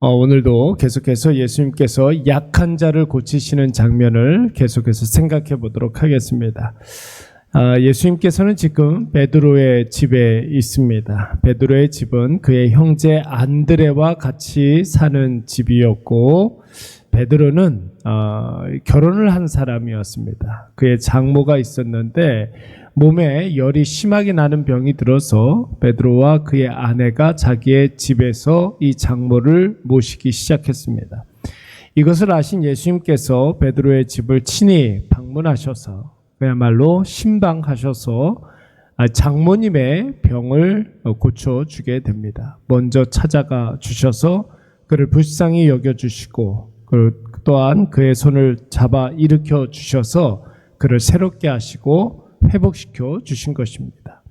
오늘도 계속해서 예수님께서 약한 자를 고치시는 장면을 계속해서 생각해 보도록 하겠습니다. 예수님께서는 지금 베드로의 집에 있습니다. 베드로의 집은 그의 형제 안드레와 같이 사는 집이었고, 베드로는 결혼을 한 사람이었습니다. 그의 장모가 있었는데 몸에 열이 심하게 나는 병이 들어서 베드로와 그의 아내가 자기의 집에서 이 장모를 모시기 시작했습니다. 이것을 아신 예수님께서 베드로의 집을 친히 방문하셔서 그야말로 신방하셔서 장모님의 병을 고쳐주게 됩니다. 먼저 찾아가 주셔서 그를 불쌍히 여겨주시고 또한 그의 손을 잡아 일으켜 주셔서 그를 새롭게 하시고 회복시켜 주신 것입니다.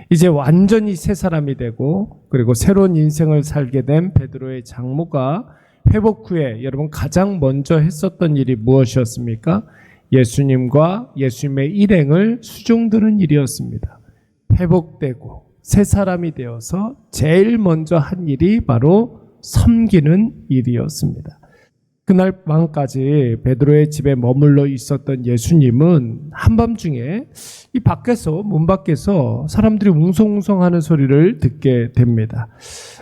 이제 완전히 새 사람이 되고 그리고 새로운 인생을 살게 된 베드로의 장모가 회복 후에 여러분 가장 먼저 했었던 일이 무엇이었습니까? 예수님과 예수님의 일행을 수종드는 일이었습니다. 회복되고 새 사람이 되어서 제일 먼저 한 일이 바로 섬기는 일이었습니다. 그날 밤까지 베드로의 집에 머물러 있었던 예수님은 한밤중에 이 밖에서 문 밖에서 사람들이 웅성웅성하는 소리를 듣게 됩니다.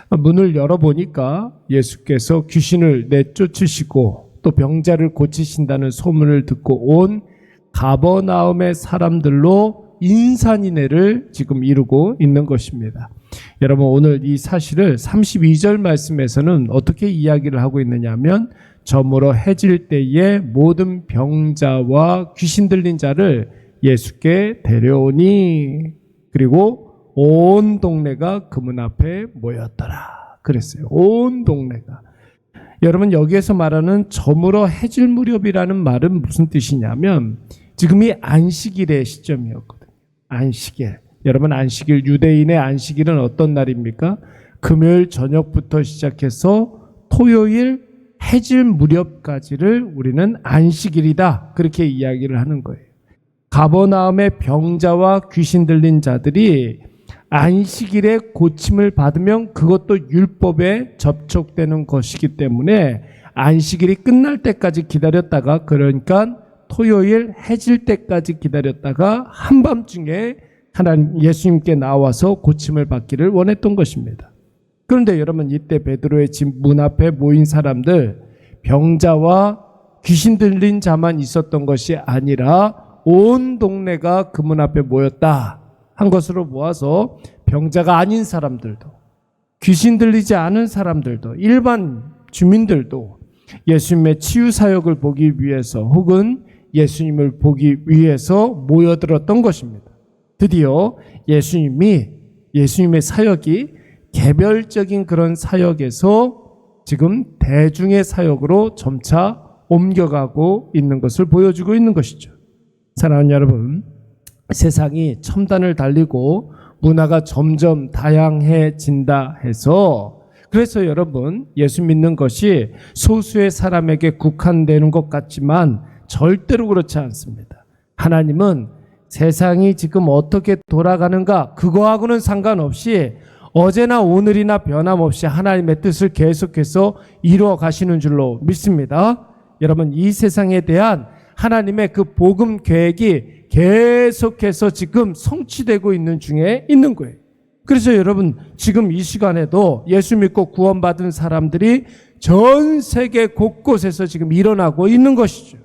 문을 열어보니까 예수께서 귀신을 내쫓으시고 또 병자를 고치신다는 소문을 듣고 온 가버나움의 사람들로 인산인해를 지금 이루고 있는 것입니다. 여러분, 오늘 이 사실을 32절 말씀에서는 어떻게 이야기를 하고 있느냐면, 저물어 해질 때에 모든 병자와 귀신 들린 자를 예수께 데려오니 그리고 온 동네가 그 문 앞에 모였더라 그랬어요. 온 동네가. 여러분, 여기에서 말하는 저물어 해질 무렵이라는 말은 무슨 뜻이냐면 지금이 안식일의 시점이었거든요. 안식일. 여러분, 안식일, 유대인의 안식일은 어떤 날입니까? 금요일 저녁부터 시작해서 토요일 해질 무렵까지를 우리는 안식일이다 그렇게 이야기를 하는 거예요. 가버나움의 병자와 귀신 들린 자들이 안식일에 고침을 받으면 그것도 율법에 접촉되는 것이기 때문에 안식일이 끝날 때까지 기다렸다가, 그러니까 토요일 해질 때까지 기다렸다가 한밤중에 하나님 예수님께 나와서 고침을 받기를 원했던 것입니다. 그런데 여러분, 이때 베드로의 집 문 앞에 모인 사람들, 병자와 귀신 들린 자만 있었던 것이 아니라 온 동네가 그 문 앞에 모였다 한 것으로 모아서 병자가 아닌 사람들도, 귀신 들리지 않은 사람들도, 일반 주민들도 예수님의 치유 사역을 보기 위해서 혹은 예수님을 보기 위해서 모여들었던 것입니다. 드디어 예수님의 사역이 개별적인 그런 사역에서 지금 대중의 사역으로 점차 옮겨가고 있는 것을 보여주고 있는 것이죠. 사랑하는 여러분, 세상이 첨단을 달리고 문화가 점점 다양해진다 해서, 그래서 여러분, 예수 믿는 것이 소수의 사람에게 국한되는 것 같지만 절대로 그렇지 않습니다. 하나님은 세상이 지금 어떻게 돌아가는가 그거하고는 상관없이 어제나 오늘이나 변함없이 하나님의 뜻을 계속해서 이루어 가시는 줄로 믿습니다. 여러분, 이 세상에 대한 하나님의 그 복음 계획이 계속해서 지금 성취되고 있는 중에 있는 거예요. 그래서 여러분, 지금 이 시간에도 예수 믿고 구원받은 사람들이 전 세계 곳곳에서 지금 일어나고 있는 것이죠.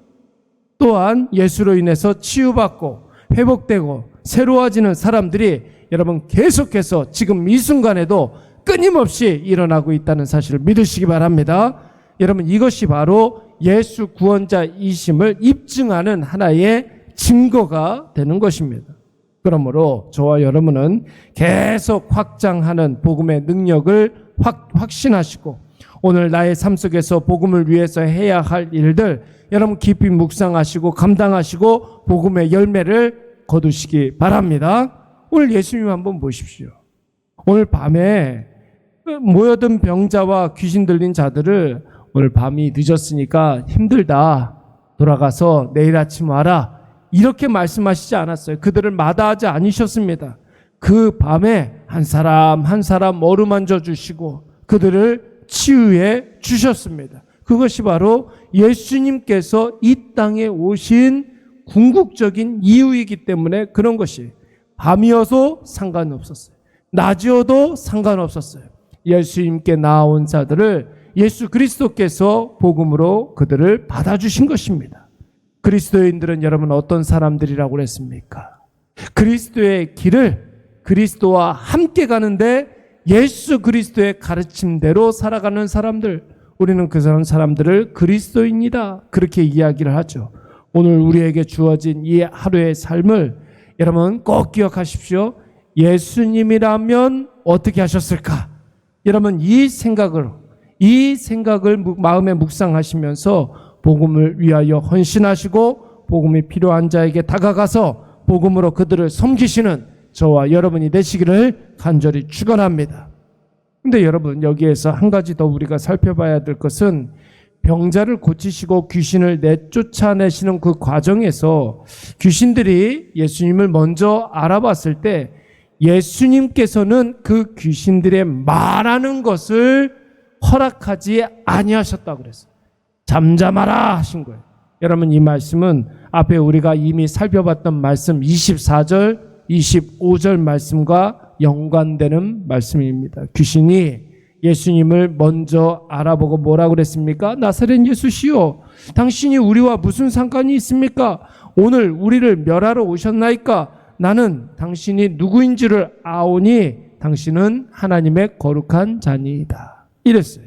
또한 예수로 인해서 치유받고 회복되고 새로워지는 사람들이 여러분 계속해서 지금 이 순간에도 끊임없이 일어나고 있다는 사실을 믿으시기 바랍니다. 여러분, 이것이 바로 예수 구원자이심을 입증하는 하나의 증거가 되는 것입니다. 그러므로 저와 여러분은 계속 확장하는 복음의 능력을 확신하시고 오늘 나의 삶 속에서 복음을 위해서 해야 할 일들 여러분 깊이 묵상하시고 감당하시고 복음의 열매를 거두시기 바랍니다. 오늘 예수님 한번 보십시오. 오늘 밤에 모여든 병자와 귀신 들린 자들을 오늘 밤이 늦었으니까 힘들다, 돌아가서 내일 아침 와라, 이렇게 말씀하시지 않았어요. 그들을 마다하지 않으셨습니다. 그 밤에 한 사람 한 사람 어루만져 주시고 그들을 치유해 주셨습니다. 그것이 바로 예수님께서 이 땅에 오신 궁극적인 이유이기 때문에 그런 것이 밤이어도 상관없었어요. 낮이어도 상관없었어요. 예수님께 나온 자들을 예수 그리스도께서 복음으로 그들을 받아주신 것입니다. 그리스도인들은 여러분 어떤 사람들이라고 그랬습니까? 그리스도의 길을 그리스도와 함께 가는데 예수 그리스도의 가르침대로 살아가는 사람들, 우리는 그 사람들을 그리스도인이다 그렇게 이야기를 하죠. 오늘 우리에게 주어진 이 하루의 삶을 여러분 꼭 기억하십시오. 예수님이라면 어떻게 하셨을까? 여러분 이 생각을 마음에 묵상하시면서 복음을 위하여 헌신하시고 복음이 필요한 자에게 다가가서 복음으로 그들을 섬기시는 저와 여러분이 되시기를 간절히 축원합니다. 근데 여러분 여기에서 한 가지 더 우리가 살펴봐야 될 것은 병자를 고치시고 귀신을 내쫓아내시는 그 과정에서 귀신들이 예수님을 먼저 알아봤을 때 예수님께서는 그 귀신들의 말하는 것을 허락하지 아니하셨다고 그랬어요. 잠잠하라 하신 거예요. 여러분 이 말씀은 앞에 우리가 이미 살펴봤던 말씀 24절 25절 말씀과 연관되는 말씀입니다. 귀신이 예수님을 먼저 알아보고 뭐라고 그랬습니까? 나사렛 예수시요, 당신이 우리와 무슨 상관이 있습니까? 오늘 우리를 멸하러 오셨나이까? 나는 당신이 누구인지를 아오니 당신은 하나님의 거룩한 자니이다. 이랬어요.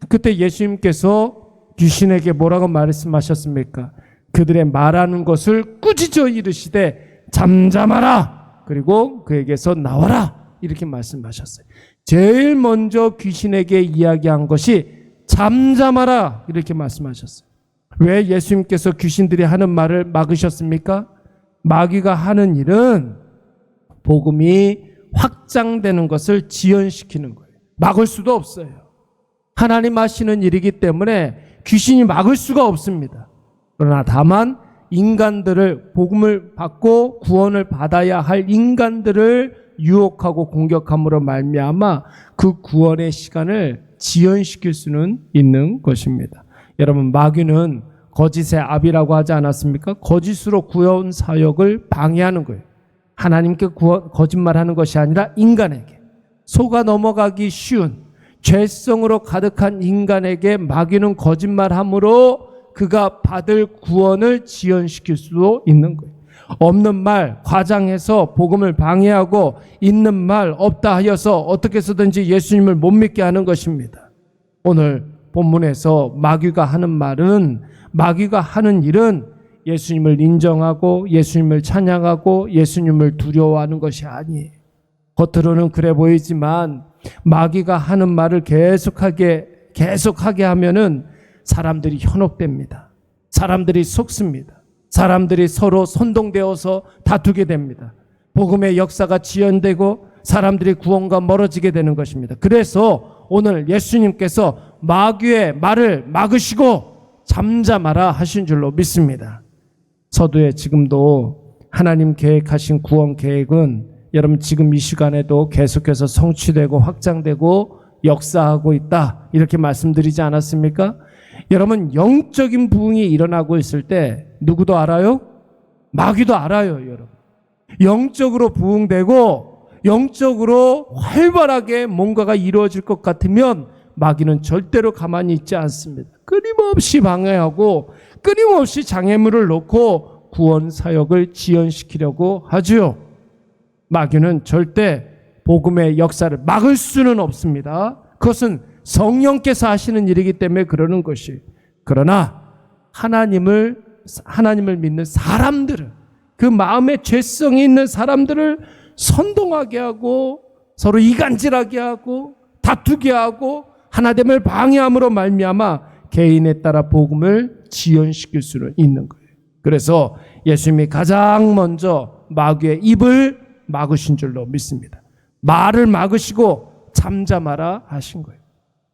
그때 예수님께서 귀신에게 뭐라고 말씀하셨습니까? 그들의 말하는 것을 꾸짖어 이르시되 잠잠하라. 그리고 그에게서 나와라. 이렇게 말씀하셨어요. 제일 먼저 귀신에게 이야기한 것이 잠잠하라. 이렇게 말씀하셨어요. 왜 예수님께서 귀신들이 하는 말을 막으셨습니까? 마귀가 하는 일은 복음이 확장되는 것을 지연시키는 거예요. 막을 수도 없어요. 하나님 하시는 일이기 때문에 귀신이 막을 수가 없습니다. 그러나 다만 인간들을 복음을 받고 구원을 받아야 할 인간들을 유혹하고 공격함으로 말미암아 그 구원의 시간을 지연시킬 수는 있는 것입니다. 여러분 마귀는 거짓의 압이라고 하지 않았습니까? 거짓으로 구원 사역을 방해하는 거예요. 하나님께 거짓말하는 것이 아니라 인간에게 속아 넘어가기 쉬운 죄성으로 가득한 인간에게 마귀는 거짓말함으로 그가 받을 구원을 지연시킬 수도 있는 거예요. 없는 말 과장해서 복음을 방해하고 있는 말 없다 하여서 어떻게 해서든지 예수님을 못 믿게 하는 것입니다. 오늘 본문에서 마귀가 하는 일은 예수님을 인정하고 예수님을 찬양하고 예수님을 두려워하는 것이 아니에요. 겉으로는 그래 보이지만 마귀가 하는 말을 계속하게 하면은 사람들이 현혹됩니다. 사람들이 속습니다. 사람들이 서로 선동되어서 다투게 됩니다. 복음의 역사가 지연되고 사람들이 구원과 멀어지게 되는 것입니다. 그래서 오늘 예수님께서 마귀의 말을 막으시고 잠잠하라 하신 줄로 믿습니다. 서두에 지금도 하나님 계획하신 구원 계획은 여러분 지금 이 시간에도 계속해서 성취되고 확장되고 역사하고 있다 이렇게 말씀드리지 않았습니까? 여러분 영적인 부흥이 일어나고 있을 때 누구도 알아요? 마귀도 알아요. 여러분 영적으로 부흥되고 영적으로 활발하게 뭔가가 이루어질 것 같으면 마귀는 절대로 가만히 있지 않습니다. 끊임없이 방해하고 끊임없이 장애물을 놓고 구원 사역을 지연시키려고 하죠. 마귀는 절대 복음의 역사를 막을 수는 없습니다. 그것은 성령께서 하시는 일이기 때문에 그러는 것이. 그러나 하나님을 믿는 사람들을, 그 마음에 죄성이 있는 사람들을 선동하게 하고 서로 이간질하게 하고 다투게 하고 하나됨을 방해함으로 말미암아 개인에 따라 복음을 지연시킬 수는 있는 거예요. 그래서 예수님이 가장 먼저 마귀의 입을 막으신 줄로 믿습니다. 말을 막으시고 잠잠하라 하신 거예요.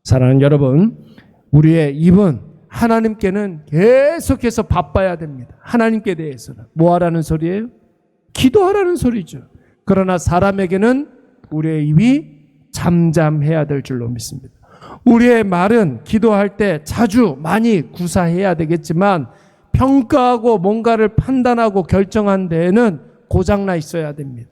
사랑하는 여러분, 우리의 입은 하나님께는 계속해서 바빠야 됩니다. 하나님께 대해서는 뭐 하라는 소리예요? 기도하라는 소리죠. 그러나 사람에게는 우리의 입이 잠잠해야 될 줄로 믿습니다. 우리의 말은 기도할 때 자주 많이 구사해야 되겠지만 평가하고 뭔가를 판단하고 결정한 데에는 고장나 있어야 됩니다.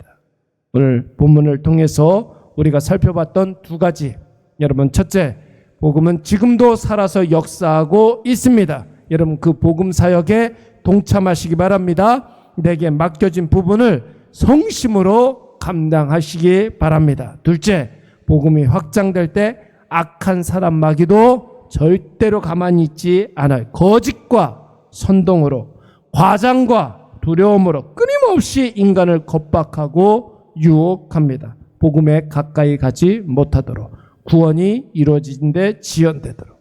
오늘 본문을 통해서 우리가 살펴봤던 두 가지. 여러분, 첫째, 복음은 지금도 살아서 역사하고 있습니다. 여러분, 그 복음 사역에 동참하시기 바랍니다. 내게 맡겨진 부분을 성심으로 감당하시기 바랍니다. 둘째, 복음이 확장될 때 악한 사람 마귀도 절대로 가만히 있지 않아요. 거짓과 선동으로, 과장과 두려움으로 끊임없이 인간을 겁박하고 유혹합니다. 복음에 가까이 가지 못하도록, 구원이 이루어진 데 지연되도록.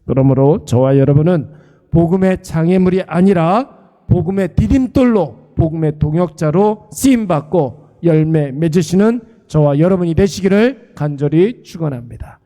그러므로 저와 여러분은 복음의 장애물이 아니라 복음의 디딤돌로, 복음의 동역자로 쓰임받고 열매 맺으시는 저와 여러분이 되시기를 간절히 축원합니다.